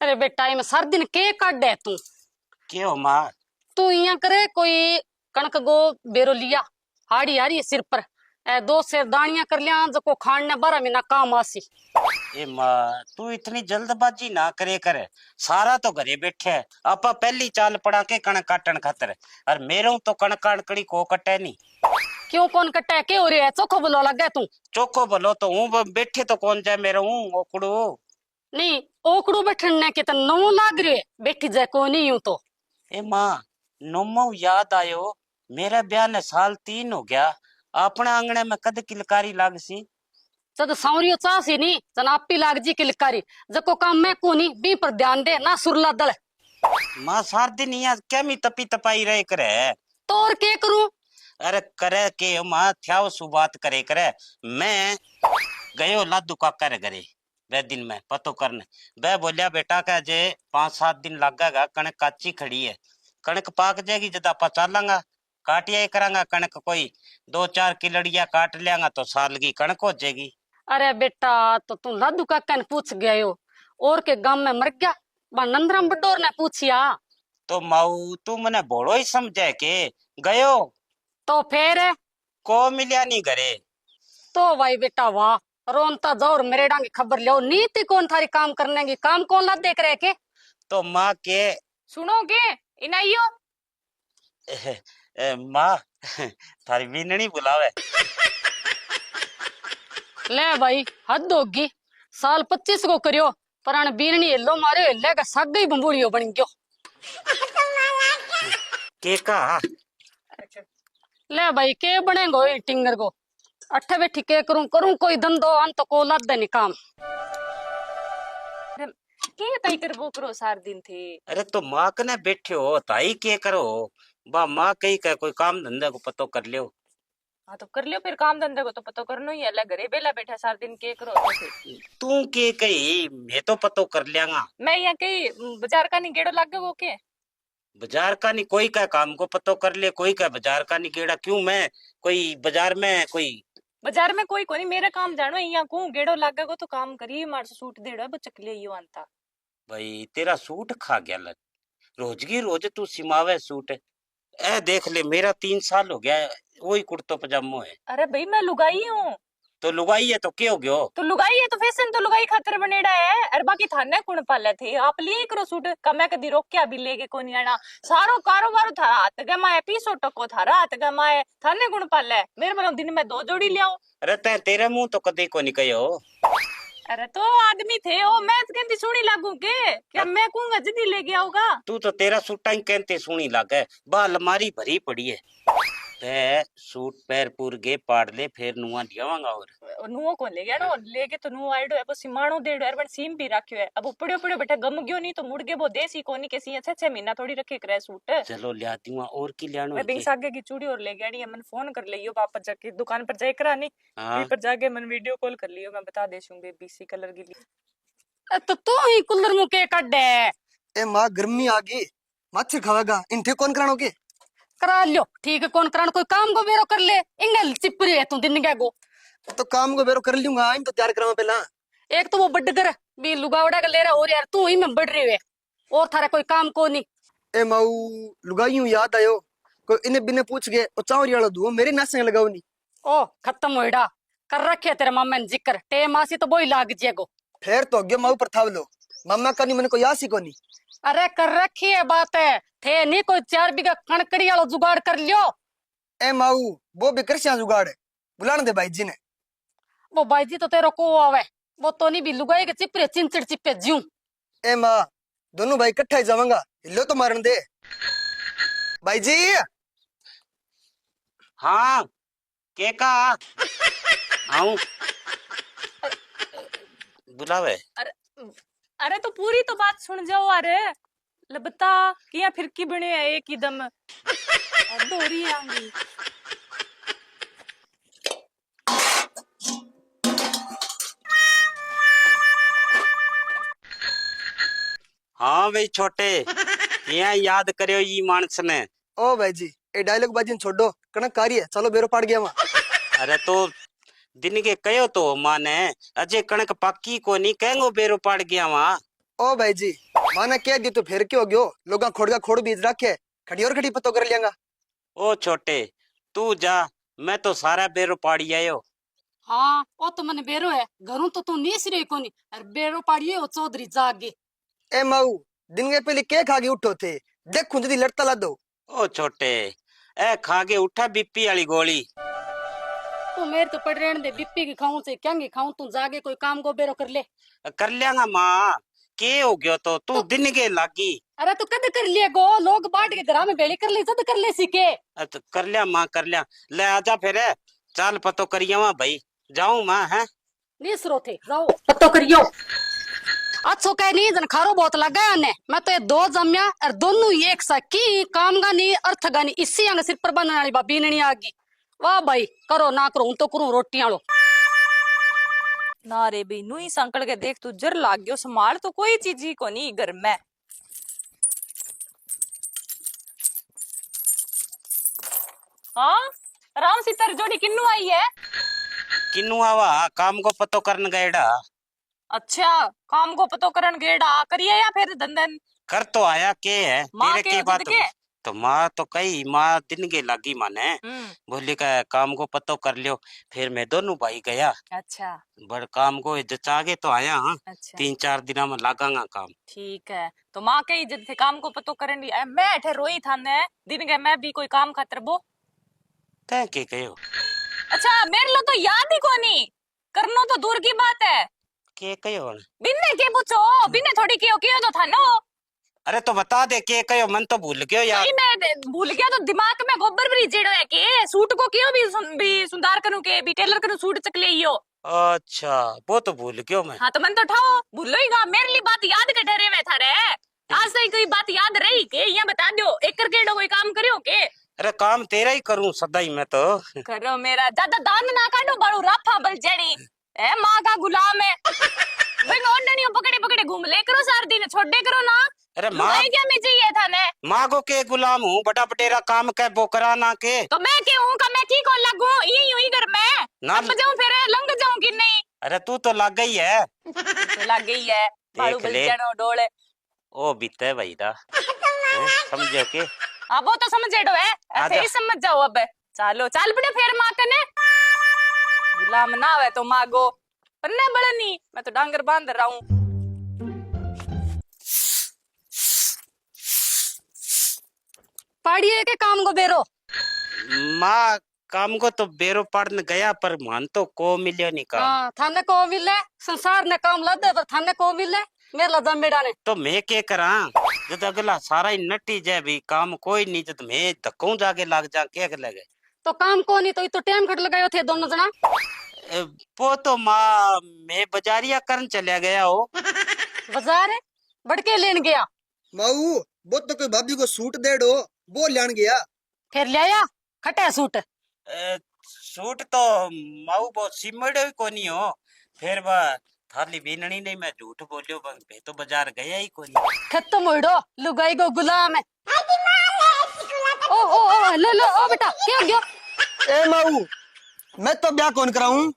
अरे बेटा इम सार दिन के काटे तू? क्यों माँ? तू इया करे कोई कणक गो बेरो लिया हाड़ी हारी सिर पर दो से दानिया कर लिया जो को खाने 12 महीना काम आसी। ए माँ तू इतनी जल्दबाजी ना करे कर। सारा तो घरे बैठे है। आपा पहली चाल पड़ा के कणक काटन खातर और मेरे तो कणक काटकड़ी को कटे नहीं। क्यों कौन कटे के हो रही है? चोखो बोलो लगे तू। चोको बोलो तो हूँ बैठे तो कौन जाए मेरे हूँ ओकड़ू। नहीं ओकड़ू बैठने के तो नौ लाग रहे बैठी जाए को नहीं यूं तो। ए माँ नोमो याद आयो मेरा ब्याह ने साल 3 हो गया। अपने आंगने में कद किलकारी लाग सी। जद सावरियो चासी नहीं जन आपी लाग जी किलकारी जको काम मैं को नहीं बी पर ध्यान दे ना सुरला दल। माँ सार दिन यहाँ क्या मी तपी तपाई रहे करे। तो और के करूं? अरे करे के माँ थ्या सु बात करे करे। मैं गयो लादू काका रे घरे वे दिन में पतो करने। वे बोलिया बेटा का जे 5-7 दिन लगेगा कणक काची खड़ी है। कणक पाक जाएगी जब आप चालांगा काटिया ही करांगा कणक कोई 2-4 किलड़िया काट लियांगा तो साल की कणक हो जाएगी। अरे बेटा तो तू लादू काका ने पूछ गए हो और के गांव में मर गया बा नंदराम बडोर ने पूछिया। तो माऊ तू मने भोड़ो ही समझे के गयो तो फिर को मिलिया नहीं घरे। तो भाई बेटा वाह रोनता जोर मेरे डांगी खबर लो नीति कौन थारी काम करने की काम कौन ला देख रहे के। तो माँ के सुनोगे इनाइयो माँ थारी बीननी बुलावे। ले भाई हद होगी साल 25 को करियो पर बीरनी हेलो मारे हेले का सग ही बंबूड़ियो बन गयो। के का ले भाई के बनेगो टिंगर को अठे बैठी के करूं करूं कोई धंधो अंत को लाद दे काम। के तई कर वो करो सार दिन थे। अरे तो माँ कने बैठे हो ताई के करो बा माँ कही का कोई काम धंधा को पतो कर लियो। हाँ तो कर लियो फिर काम धंधे को तो पतो करनो ही है। अल्लाह घरे बेला बैठा सार दिन के करो तो फिर। तू के कही मैं तो पतो कर लियांगा। मैं यहाँ कहीं बाजार का नहीं गेड़ो लाग गयो के। बाजार का नहीं कोई का काम को पतो कर ले कोई का बाजार का नहीं केड़ा क्यों मैं कोई बाजार में कोई बाजार में कोई कोनी मेरा काम जानो यहाँ को गेड़ो लाग गयो तो काम करी मार से सूट देड़ो है वो चकले यो अंता। भाई तेरा सूट खा गया लग रोज की रोज तू सिमावे सूट। ए देख ले मेरा 3 साल हो गया वही कुर्तो पजामो है। अरे भाई मैं लुगाई हूँ। तो लुगाई है तो क्या हो गयो? तो लुगाई है तो फैशन तो लुगाई खातर बनेड़ा है। अरे बाकी थाने कौन पाले थे आप लिए करो सूट कमे कदी रोक के अभी लेके कोनी आना सारो कारोबार थारा हाथ गे माए 200 टको थारा हाथ गे माए थाने कौन पाले मेरे मतलब दिन में 2 जोड़ी ले आओ। अरे ते तेरे मुंह तो कदी को नहीं कहो। अरे तो आदमी थे ओ मैं तो कहती सुनी लागू के क्या मैं कहूंगा जदी लेके आऊंगा। तू तो तेरा सूटा ही कहते सुनी लागे बा अलमारी भरी पड़ी है। ते सूट पैर पूर गे पाड़ ले फिर नुआ लियावांगा और नुओ को ले गया ना लेके तो नुओ आइडो है वो सिमाणो देड़ो है बन सीम भी रखियो है अब पड़ियो पड़ियो बेटा गम गयो नहीं तो मुड़ के वो देसी कोनी के सी 6 महीना थोड़ी रखे करे सूट। चलो लिया दूंगा और की लियानो मैं बिंग सागे की चूड़ी और ले गया है मन फोन कर लियो वापस जाके दुकान पर जाए करा नहीं हाँ पर जाके मन वीडियो कॉल कर लियो मैं बता देसूं बीसी कलर की लिए। तो तू ही कुल्लर मुके काटे ए माँ गर्मी आ गई मच्छर खावेगा इनथे कौन करानो के करा लियो ठीक है कौन करान कोई काम को बेरो कर ले इंगल चिपरी है तू दिन गो। तो काम को बेरो कर लूंगा इन तो तैयार करावा पहला। एक तो वो बड्डगर भी लुगावड़ा का ले रहा और यार तू ही में बढ़ रही है और थारा कोई काम को नहीं। ए माऊ लुगाइयूं याद आयो कोई इन्हें बिने पूछ गए ओ चावरी वाला दुओ मेरे नासे लगाओ नहीं। ओ खत्म होइडा कर रखे तेरे मामा ने जिक्र टेम आसी तो बोई लाग जेगो। फिर तो अगे माऊ पर थाव लो मामा का नहीं मैंने को याद सी को नहीं। अरे कर रखी है बात है थे नहीं कोई 4 बीघा कणकड़ी वाला जुगाड़ कर लियो। ए माऊ वो भी कृष्या जुगाड़ बुलाने दे भाई जी ने। वो भाई जी तो तेरे को आवे वो तो नहीं भी लुगाई के चिपरे चिंचड़ चिपे ज्यूं। ए माँ दोनों भाई इकट्ठा ही जावांगा हिलो तो मारन दे भाई जी। हाँ के का आऊं बुलावे। अरे तो पूरी तो बात सुन जाओ। अरे लबता किया फिरकी बने है एक ही दम दोरी आंगी। हाँ भाई छोटे यहाँ याद करियो ये मानस ने। ओ भाई जी ए डायलॉग बाजी छोड़ो कणक कारी है चलो बेरो पाड़ गया वहां। अरे तो दिन के कयो तो माने अजय कणक पक्की को नहीं कहेंगो बेरो पड़ गया वहां। ओ भाई जी माने कह दी तो फिर क्यों हो गयो, लोगा खोड़ का खोड़ बीज रखे, खड़ी और खड़ी पतो कर लियांगा। ओ छोटे तू जा, मैं तो सारा बेरो पाड़ी आयो। हाँ वो तो मने बेरो है, घरों तो तू नीस रही कोनी और बेरो पाड़िए हो चौधरी जागे। ए माऊ दिन के पहले के खा के उठो थे, देख खुंजदी लड़ता ला दो। ओ छोटे ए खागे उठा बीपी वाली गोली। तू मेरे तो पड़ रहने दे, बिप्पी की खाऊं से क्या खाऊं, तू जागे कोई काम को बेरो कर ले। कर लियांगा माँ, के हो गयो तो तू दिन के लागी। अरे तू कद कर लिए गो, लोग बांट के घर में बेड़ी कर ले, जद कर ले सीखे। तो कर लिया माँ कर लिया, ले आजा फिर चाल पतो करिया वहाँ भाई, जाऊं माँ है। नीसरो थे जाओ पतो करियो। अच्छो कह नहीं जन खारो बहुत लगा ने, मैं तो ये दो जम्या और दोनों ही एक सा की काम गा नहीं अर्थ गा नहीं, इसी अंग सिर पर बनने वाली बाबी नहीं आगी। वाह भाई करो ना करो, तो करूं रोटियां लो। ना रे बी नू ही संकल के देख, तू जर लाग गयो संभाल तो कोई चीज ही को नहीं घर में। हाँ राम सीता जोड़ी किन्नू आई है? किन्नू आवा काम को पतो करन गएडा। अच्छा काम को पतो करन गेड़ा करिए या फिर धंधन? कर तो आया के है माँ तेरे के की जिद बात के? तो माँ तो कही माँ दिन के लागी माने बोली का काम को पतो कर लियो। फिर मैं दोनों भाई गया, अच्छा बड़ काम को जचागे तो आया। हाँ अच्छा 3-4 दिना में लागांगा काम। ठीक है तो माँ के जिद थे काम को पतो करन ली मैं अठे रोई थाने दिन के मैं भी कोई काम खातर बो। तै के कहो अच्छा मेरे लो तो याद ही कोनी, करनो तो दूर की बात है। के कहो बिन्ने के पूछो, बिन्ने थोड़ी कियो तो था नो। अरे तो बता दे के कहो, मन तो भूल गयो यार। नहीं मैं भूल गया तो दिमाग में गोबर भी जेड़ो है के सूट को क्यों भी सुंदर करूं के भी टेलर करूं सूट चक ले यो। अच्छा वो तो भूल गयो मैं। हाँ तो मन तो ठाओ भूलो ही गा, मेरे लिए बात याद के ठहरे हुए थारे। आज तक कोई बात याद रही के या बता दो, एक करके कोई काम करियो के? अरे काम तेरा ही करूं सदा ही मैं तो। करो मेरा ज्यादा दान ना काटो, बाड़ू राफा बल जड़ी ए माँ का गुलाम है। भाई ओडनियो पकड़े पकड़े घूम ले करो सार दिन, छोड़े करो ना। अरे माँ क्या मैं चाहिए था ने? माँ को के गुलाम हूँ, बड़ा बटेरा काम के बोकरा ना के। तो मैं क्यों हूँ का मैं की को लगूं यही हुई घर में ना अब जाऊं फिर लंग जाऊं कि नहीं? अरे तू तो लग गई है। तो लग गई है बाड़ू बल ले। जड़ो डोले। ओ बीते भाई दा समझो के। हाँ वो तो समझ जेडो है, ऐसे ही समझ जाओ। अब चलो चल पड़े फिर माँ कने, गुलाम ना आवे तो मागो पन्ने बड़नी, मैं तो डांगर बांध रहा हूँ। पाड़िए के काम को बेरो। माँ काम को तो बेरो पड़न गया पर मान तो को मिलियो नहीं काम। हाँ थाने को मिले, संसार ने काम लद दे पर थाने को मिले मेरे ला जमेड़ा ने। तो मैं के करा जब अगला सारा ही नटी जाए भी काम कोई नहीं, जब मैं धक्कों जाके लग जा के लगे तो काम को नहीं तो टाइम खट लगायो थे दोनों जना। वो तो माँ मैं बाजारिया करन चला गया हो। बाजार है बड़के लेन गया। माऊ वो तो कोई भाभी को सूट दे दो, वो लेन गया। फिर ले आया खटे सूट। सूट तो माऊ बहुत सिमड़े ही कोनी हो। फिर वह थाली बीननी नहीं, मैं झूठ बोलियो मैं तो बाजार गया ही कोनी। खत्म होइडो लुगाई को गुलाम है। ओ लो लो ओ बेटा क्या हो गया? ए माऊ मैं तो ब्याह कौन कराऊं?